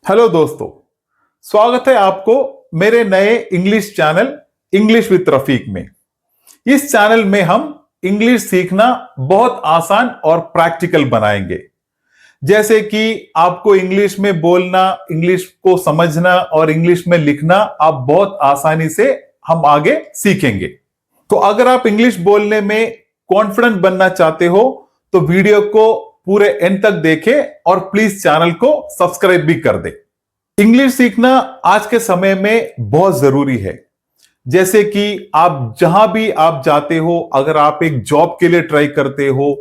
Hello दोस्तों, स्वागत है आपको मेरे नए English channel English with Rafiq में। इस चैनल में हम इंग्लिश सीखना बहुत आसान और प्रैक्टिकल बनाएंगे। जैसे कि आपको इंग्लिश में बोलना, इंग्लिश को समझना और इंग्लिश में लिखना आप बहुत आसानी से हम आगे सीखेंगे। तो अगर आप इंग्लिश बोलने में कॉन्फिडेंट बनना चाहते हो तो वीडियो को पूरे एंड तक देखें और प्लीज चैनल को सब्सक्राइब भी कर दें। इंग्लिश सीखना आज के समय में बहुत जरूरी है। जैसे कि आप जहां भी आप जाते हो, अगर आप एक जॉब के लिए ट्राई करते हो,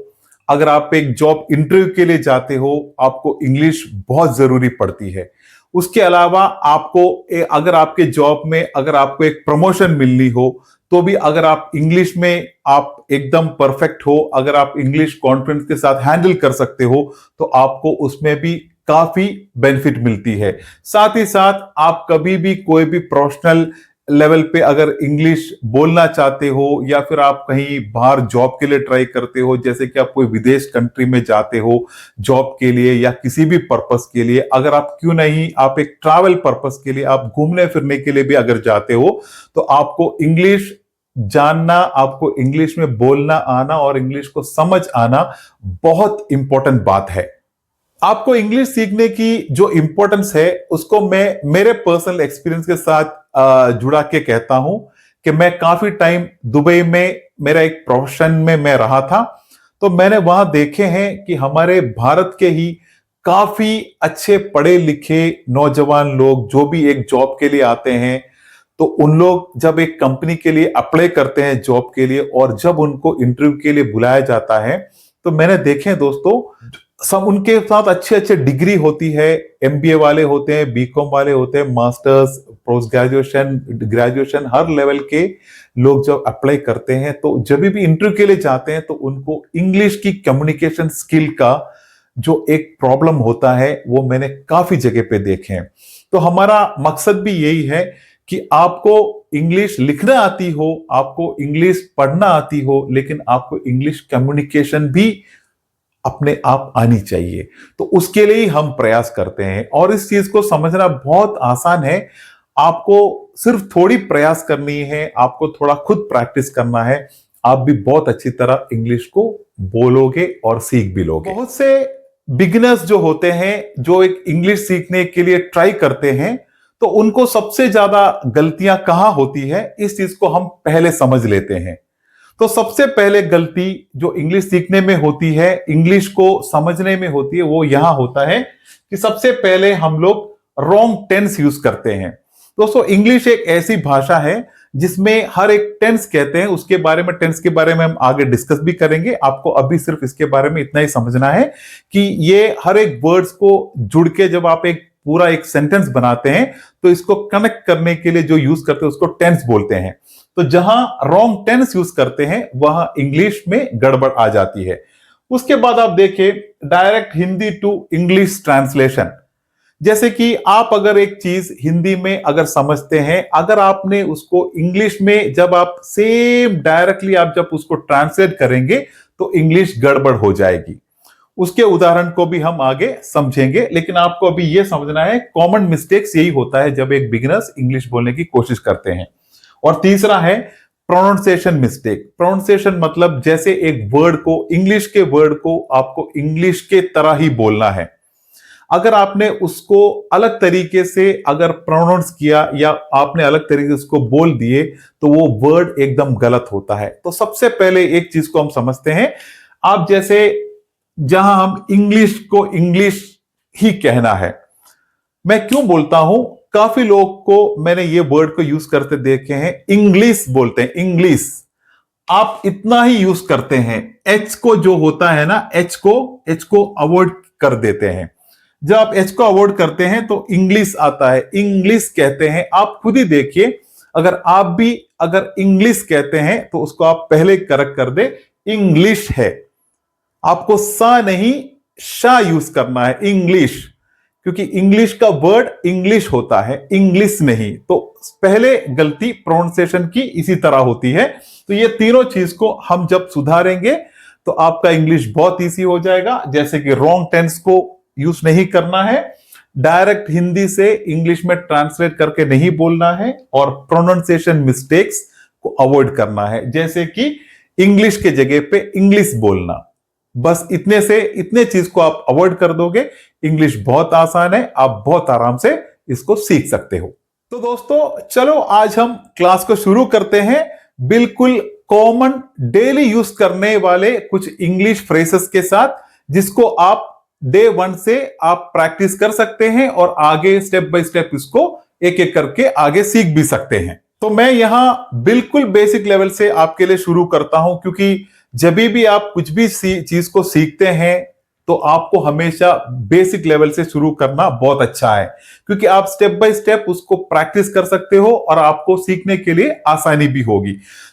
अगर आप एक जॉब इंटरव्यू के लिए जाते हो, आपको इंग्लिश बहुत जरूरी पड़ती है। उसके अलावा आपको अगर आपके जॉब में अगर आपको एक प्रमोशन मिलनी हो तो भी अगर आप इंग्लिश में आप एकदम परफेक्ट हो, अगर आप इंग्लिश कॉन्फिडेंस के साथ हैंडल कर सकते हो तो आपको उसमें भी काफी बेनिफिट मिलती है। साथ ही साथ आप कभी भी कोई भी प्रोफेशनल लेवल पे अगर इंग्लिश बोलना चाहते हो या फिर आप कहीं बाहर जॉब के लिए ट्राई करते हो, जैसे कि आप कोई विदेश कंट्री में जाते हो जॉब के लिए या किसी भी पर्पस के लिए, अगर आप क्यों नहीं आप एक ट्रैवल पर्पस के लिए आप घूमने फिरने के लिए भी अगर जाते हो तो आपको इंग्लिश जानना, आपको इंग्लिश में बोलना आना और इंग्लिश को समझ आना बहुत इंपॉर्टेंट बात है। आपको इंग्लिश सीखने की जो इंपॉर्टेंस है उसको मैं मेरे पर्सनल एक्सपीरियंस के साथ जुड़ा के कहता हूं कि मैं काफी टाइम दुबई में मेरा एक प्रोफेशन में मैं रहा था। तो मैंने वहां देखे हैं कि हमारे भारत के ही काफी अच्छे पढ़े लिखे नौजवान लोग जो भी एक जॉब के लिए आते हैं तो उन लोग जब एक कंपनी के लिए अप्लाई करते हैं जॉब के लिए और जब उनको इंटरव्यू के लिए बुलाया जाता है तो मैंने देखे दोस्तों सब उनके साथ अच्छे अच्छे डिग्री होती है, एमबीए वाले होते हैं, बीकॉम वाले होते हैं, मास्टर्स, पोस्ट ग्रेजुएशन, ग्रेजुएशन, हर लेवल के लोग जब अप्लाई करते हैं तो जब भी इंटरव्यू के लिए जाते हैं तो उनको इंग्लिश की कम्युनिकेशन स्किल का जो एक प्रॉब्लम होता है वो मैंने काफी जगह पे देखे हैं। तो हमारा मकसद भी यही है कि आपको इंग्लिश लिखना आती हो, आपको इंग्लिश पढ़ना आती हो, लेकिन आपको इंग्लिश कम्युनिकेशन भी अपने आप आनी चाहिए। तो उसके लिए ही हम प्रयास करते हैं और इस चीज को समझना बहुत आसान है। आपको सिर्फ थोड़ी प्रयास करनी है, आपको थोड़ा खुद प्रैक्टिस करना है, आप भी बहुत अच्छी तरह इंग्लिश को बोलोगे और सीख भी लोगे। बहुत से बिगिनर्स जो होते हैं जो एक इंग्लिश सीखने के लिए ट्राई करते हैं तो उनको सबसे ज्यादा गलतियां कहां होती है इस चीज को हम पहले समझ लेते हैं। तो सबसे पहले गलती जो इंग्लिश सीखने में होती है, इंग्लिश को समझने में होती है, वो यहां होता है कि सबसे पहले हम लोग रॉन्ग टेंस यूज करते हैं। दोस्तों इंग्लिश एक ऐसी भाषा है जिसमें हर एक टेंस कहते हैं, उसके बारे में टेंस के बारे में हम आगे डिस्कस भी करेंगे। आपको अभी सिर्फ इसके बारे में इतना ही समझना है कि ये हर एक वर्ड्स को जुड़ के जब आप एक पूरा एक सेंटेंस बनाते हैं तो इसको कनेक्ट करने के लिए जो यूज करते हैं उसको टेंस बोलते हैं। तो जहां रॉन्ग टेंस यूज करते हैं वहां इंग्लिश में गड़बड़ आ जाती है। उसके बाद आप देखिए direct Hindi to English translation. जैसे कि आप अगर एक चीज हिंदी में अगर समझते हैं, अगर आपने उसको इंग्लिश में जब आप सेम डायरेक्टली आप जब उसको ट्रांसलेट करेंगे तो इंग्लिश गड़बड़ हो जाएगी। उसके उदाहरण को भी हम आगे समझेंगे, लेकिन आपको अभी यह समझना है कॉमन मिस्टेक्स यही होता है जब एक बिगिनर्स इंग्लिश बोलने की कोशिश करते हैं। और तीसरा है प्रोनाउंसिएशन मिस्टेक। प्रोनाउंसिएशन मतलब जैसे एक वर्ड को, इंग्लिश के वर्ड को आपको इंग्लिश के तरह ही बोलना है। अगर आपने उसको अलग तरीके से अगर प्रोनाउंस किया या आपने अलग तरीके से उसको बोल दिए तो वो वर्ड एकदम गलत होता है। तो सबसे पहले एक चीज को हम समझते हैं, आप जैसे जहां हम इंग्लिश को इंग्लिश ही कहना है। मैं क्यों बोलता हूं, काफी लोग को मैंने ये वर्ड को यूज करते देखे हैं, इंग्लिश बोलते हैं, इंग्लिश। आप इतना ही यूज करते हैं, एच को जो होता है ना, एच को अवॉइड कर देते हैं। जब आप एच को अवॉइड करते हैं तो इंग्लिश आता है, इंग्लिश कहते हैं। आप खुद ही देखिए, अगर आप भी अगर इंग्लिश कहते हैं तो उसको आप पहले करेक्ट कर दे, इंग्लिश है। आपको सा नहीं शा यूज करना है, इंग्लिश, क्योंकि इंग्लिश का वर्ड इंग्लिश होता है, इंग्लिश नहीं। तो पहले गलती प्रोनाउंसिएशन की इसी तरह होती है। तो ये तीनों चीज को हम जब सुधारेंगे तो आपका इंग्लिश बहुत इजी हो जाएगा। जैसे कि रॉन्ग टेंस को यूज नहीं करना है, डायरेक्ट हिंदी से इंग्लिश में ट्रांसलेट करके नहीं बोलना है और प्रोनाउंसिएशन मिस्टेक्स को अवॉइड करना है, जैसे कि इंग्लिश के जगह पे इंग्लिश बोलना। बस इतने चीज को आप अवॉइड कर दोगे, इंग्लिश बहुत आसान है, आप बहुत आराम से इसको सीख सकते हो। तो दोस्तों चलो आज हम क्लास को शुरू करते हैं बिल्कुल कॉमन डेली यूज करने वाले कुछ इंग्लिश फ्रेजेस के साथ, जिसको आप डे 1 से आप प्रैक्टिस कर सकते हैं और आगे स्टेप बाय स्टेप इसको एक एक करके आगे सीख भी सकते हैं। तो मैं यहां बिल्कुल बेसिक लेवल से आपके लिए शुरू करता हूं, क्योंकि जब भी आप कुछ भी चीज को सीखते हैं तो आपको हमेशा बेसिक लेवल से शुरू करना बहुत अच्छा है, क्योंकि आप स्टेप बाय स्टेप उसको प्रैक्टिस कर सकते हो और आपको सीखने के लिए आसानी भी होगी।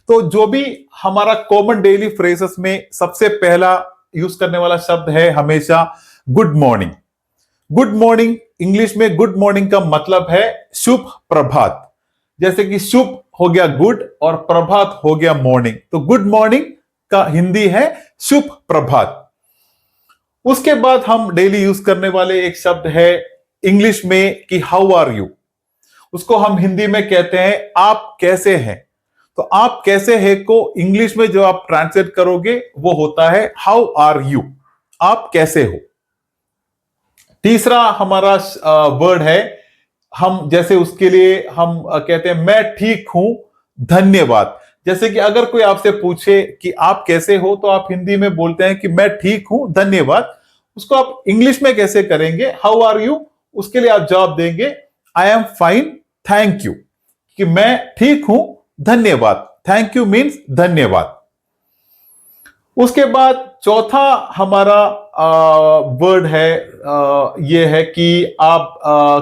तो जो भी हमारा कॉमन डेली फ्रेजेस में सबसे पहला यूज करने वाला शब्द है हमेशा good morning. Good morning, English में गुड मॉर्निंग का मतलब है शुभ प्रभात। जैसे कि शुभ हो गया गुड और प्रभात हो गया मॉर्निंग, तो गुड मॉर्निंग का हिंदी है शुभ प्रभात। उसके बाद हम डेली यूज करने वाले एक शब्द है इंग्लिश में कि हाउ आर यू। उसको हम हिंदी में कहते हैं आप कैसे हैं। तो आप कैसे हैं को इंग्लिश में जो आप ट्रांसलेट करोगे वो होता है हाउ आर यू, आप कैसे हो। तीसरा हमारा वर्ड है, हम जैसे उसके लिए हम कहते हैं मैं ठीक हूं धन्यवाद। जैसे कि अगर कोई आपसे पूछे कि आप कैसे हो तो आप हिंदी में बोलते हैं कि मैं ठीक हूं धन्यवाद। उसको आप इंग्लिश में कैसे करेंगे, हाउ आर यू, उसके लिए आप जवाब देंगे I am fine thank you, कि मैं ठीक हूं धन्यवाद। थैंक यू मीन्स धन्यवाद। उसके बाद चौथा हमारा वर्ड है, ये है कि आप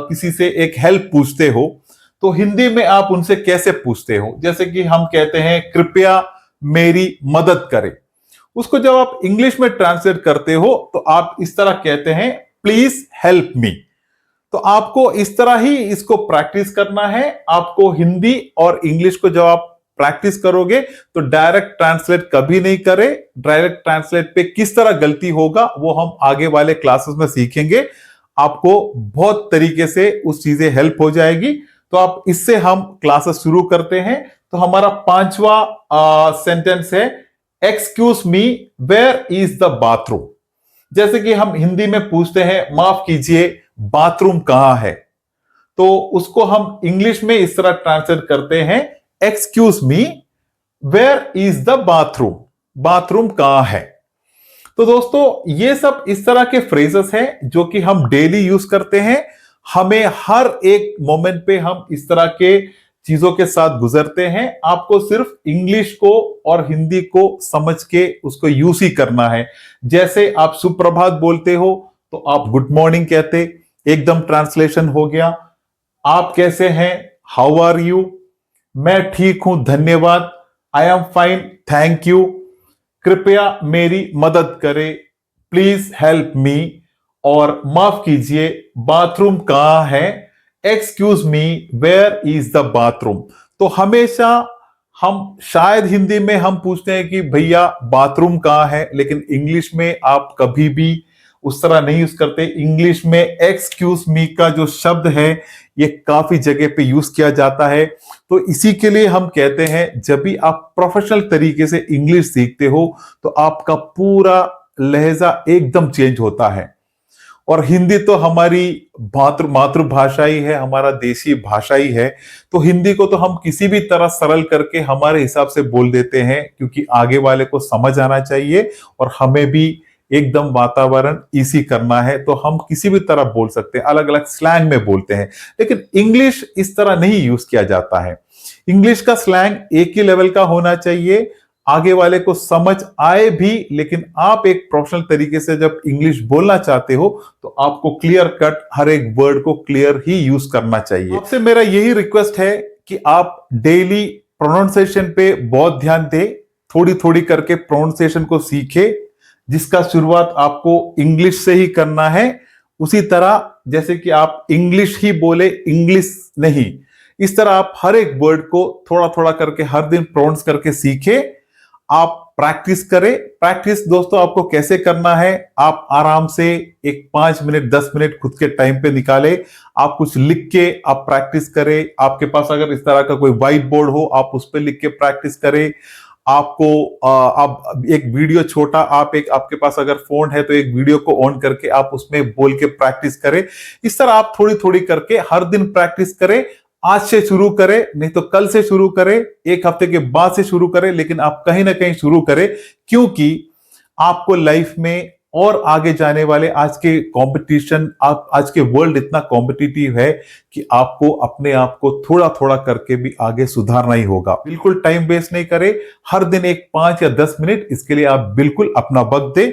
किसी से एक हेल्प पूछते हो तो हिंदी में आप उनसे कैसे पूछते हो। जैसे कि हम कहते हैं कृपया मेरी मदद करें। उसको जब आप इंग्लिश में ट्रांसलेट करते हो तो आप इस तरह कहते हैं प्लीज हेल्प मी। तो आपको इस तरह ही इसको प्रैक्टिस करना है। आपको हिंदी और इंग्लिश को जब आप प्रैक्टिस करोगे तो डायरेक्ट ट्रांसलेट कभी नहीं करें। डायरेक्ट ट्रांसलेट पे किस तरह गलती होगा वो हम आगे वाले क्लासेस में सीखेंगे। आपको बहुत तरीके से उस चीजें हेल्प हो जाएगी। तो आप इससे हम क्लासेस शुरू करते हैं। तो हमारा पांचवा सेंटेंस है excuse me where is the bathroom. जैसे कि हम हिंदी में पूछते हैं माफ कीजिए बाथरूम कहां है, तो उसको हम इंग्लिश में इस तरह ट्रांसलेट करते हैं excuse me where is the bathroom, bathroom कहां है। तो दोस्तों ये सब इस तरह के फ्रेजेस हैं जो कि हम डेली यूज करते हैं। हमें हर एक मोमेंट पे हम इस तरह के चीजों के साथ गुजरते हैं। आपको सिर्फ इंग्लिश को और हिंदी को समझ के उसको यूज ही करना है। जैसे आप सुप्रभात बोलते हो तो आप गुड मॉर्निंग कहते, एकदम ट्रांसलेशन हो गया। आप कैसे हैं, हाउ आर यू। मैं ठीक हूं धन्यवाद, I am fine thank you. कृपया मेरी मदद करें, प्लीज हेल्प मी। और माफ कीजिए बाथरूम कहां है, excuse me where is the bathroom. तो हमेशा हम शायद हिंदी में हम पूछते हैं कि भैया बाथरूम कहां है, लेकिन इंग्लिश में आप कभी भी उस तरह नहीं यूज करते। इंग्लिश में एक्सक्यूज मी का जो शब्द है ये काफी जगह पे यूज किया जाता है। तो इसी के लिए हम कहते हैं जब भी आप प्रोफेशनल तरीके से इंग्लिश सीखते हो तो आपका पूरा लहजा एकदम चेंज होता है। और हिंदी तो हमारी मातृभाषा ही है, हमारा देशी भाषा ही है। तो हिंदी को तो हम किसी भी तरह सरल करके हमारे हिसाब से बोल देते हैं, क्योंकि आगे वाले को समझ आना चाहिए और हमें भी एकदम वातावरण इसी करना है। तो हम किसी भी तरह बोल सकते हैं, अलग अलग स्लैंग में बोलते हैं। लेकिन इंग्लिश इस तरह नहीं यूज किया जाता है। इंग्लिश का स्लैंग एक ही लेवल का होना चाहिए, आगे वाले को समझ आए भी। लेकिन आप एक प्रोफेशनल तरीके से जब इंग्लिश बोलना चाहते हो तो आपको क्लियर कट हर एक वर्ड को क्लियर ही यूज करना चाहिए। आपसे मेरा यही रिक्वेस्ट है कि आप डेली प्रोनाउंसिएशन पे बहुत ध्यान दें, थोड़ी थोड़ी करके प्रोनाउंसिएशन को सीखे, जिसका शुरुआत आपको इंग्लिश से ही करना है। उसी तरह जैसे कि आप इंग्लिश ही बोले, इंग्लिश नहीं, इस तरह आप हर एक वर्ड को थोड़ा थोड़ा करके हर दिन प्रोनाउंस करके सीखे। आप प्रैक्टिस करें। प्रैक्टिस दोस्तों आपको कैसे करना है, आप आराम से एक 5 मिनट 10 मिनट खुद के टाइम पे निकाले, आप कुछ लिख के आप प्रैक्टिस करें। आपके पास अगर इस तरह का कोई व्हाइट बोर्ड हो, आप उस पर लिख के प्रैक्टिस करें। आपको आप एक वीडियो छोटा, आपके पास अगर फोन है तो एक वीडियो को ऑन करके आप उसमें बोल के प्रैक्टिस करें। इस तरह आप थोड़ी थोड़ी करके हर दिन प्रैक्टिस करें। आज से शुरू करें, नहीं तो कल से शुरू करें, एक हफ्ते के बाद से शुरू करें, लेकिन आप कहीं ना कहीं शुरू करें, क्योंकि आपको लाइफ में और आगे जाने वाले आज के कंपटीशन, आज के वर्ल्ड इतना कॉम्पिटिटिव है कि आपको अपने आप को थोड़ा थोड़ा करके भी आगे सुधारना ही होगा। बिल्कुल टाइम वेस्ट नहीं करें, हर दिन एक 5 या 10 मिनट इसके लिए आप बिल्कुल अपना वक्त दें।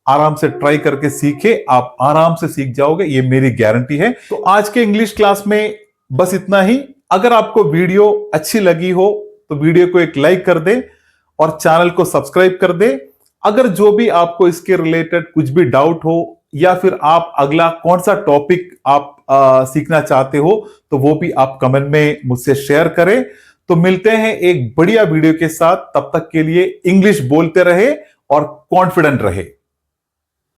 आराम से ट्राई करके सीखे, आप आराम से सीख जाओगे, ये मेरी गारंटी है। तो आज के इंग्लिश क्लास में बस इतना ही। अगर आपको वीडियो अच्छी लगी हो तो वीडियो को एक लाइक कर दें और चैनल को सब्सक्राइब कर दें। अगर जो भी आपको इसके रिलेटेड कुछ भी डाउट हो, या फिर आप अगला कौन सा टॉपिक आप सीखना चाहते हो, तो वो भी आप कमेंट में मुझसे शेयर करें। तो मिलते हैं एक बढ़िया वीडियो के साथ, तब तक के लिए इंग्लिश बोलते रहे और कॉन्फिडेंट रहे।